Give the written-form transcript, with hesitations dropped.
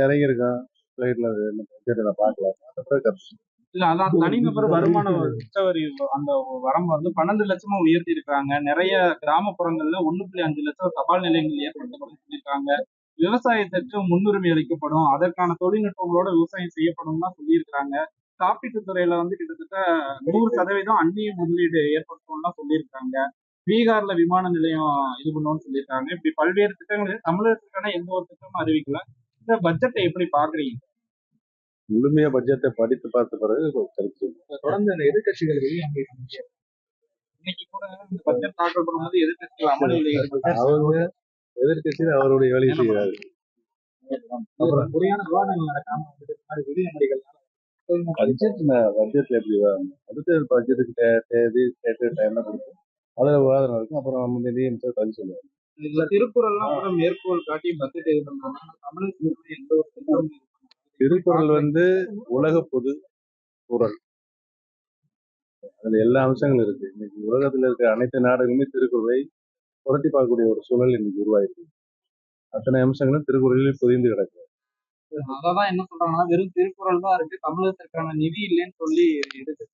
இறங்கியிருக்கோம். ஃப்ளைட்ல பட்ஜெட் நான் பார்க்கல. இல்ல அதான் தனிநபர் வருமான உச்சவரி அந்த வரம்பு வந்து 12 லட்சமா உயர்த்தி இருக்காங்க. நிறைய கிராமப்புறங்கள்ல 1.5 லட்சம் தபால் நிலையங்கள் ஏற்படுத்தப்படும் சொல்லியிருக்காங்க. விவசாயத்திற்கு முன்னுரிமை அளிக்கப்படும், அதற்கான தொழில்நுட்பங்களோட விவசாயம் செய்யப்படும் தான் சொல்லியிருக்காங்க. காப்பீட்டு துறையில வந்து கிட்டத்தட்ட 100% அந்நிய முதலீடு ஏற்படுத்தணும்லாம் சொல்லியிருக்காங்க. பீகார்ல விமான நிலையம் இது பண்ணுவோம்னு சொல்லியிருக்காங்க. இப்படி பல்வேறு திட்டங்கள் தமிழகத்துக்கான எந்த ஒரு திட்டமும் அறிவிக்கல. இந்த பட்ஜெட்டை எப்படி பாக்குறீங்க? முழுமையா பட்ஜெட்டை படித்து பார்த்த பிறகு கருத்து. தொடர்ந்து அந்த எதிர்கட்சிகள் இன்னைக்கு கூட இந்த பட்ஜெட் தாக்கல் பண்ணும்போது எதிர்கட்சிகள் அமளியில் அவங்க எதிர்கட்சியில் அவருடைய வேலையை செய்கிறாரு. அப்புறம் முறையான விவாதங்கள் நடக்காம விதிமுறைகள் பட்ஜெட்ல எப்படி அடுத்த பட்ஜெட்டுக்கு தேதி கேட்டு டைம்ல கொடுக்கும். அதில் விவாதம் நடக்கும். அப்புறம் நம்ம நிதியமைச்சர் பதில் சொல்லுவாங்க. இதுல திருக்குறள்லாம் கூட மேற்கோள் காட்டி பட்ஜெட் இது பண்ணாங்க. தமிழகத்துக்கு எந்த ஒரு திட்டமும் திருக்குறள் வந்து உலக பொது குறள். அதுல எல்லா அம்சங்களும் இருக்கு. இன்னைக்கு உலகத்துல இருக்க அனைத்து நாடுகளுமே திருக்குறளை புரட்டி பார்க்கக்கூடிய ஒரு சூழல் இன்னைக்கு உருவாயிருக்கு. அத்தனை அம்சங்களும் திருக்குறளில் புரிந்து கிடக்கு. அதான் என்ன சொல்றாங்கன்னா வெறும் திருக்குறள் தான் இருக்கு, தமிழகத்திற்கான நிதி இல்லைன்னு சொல்லி எதிர்த்து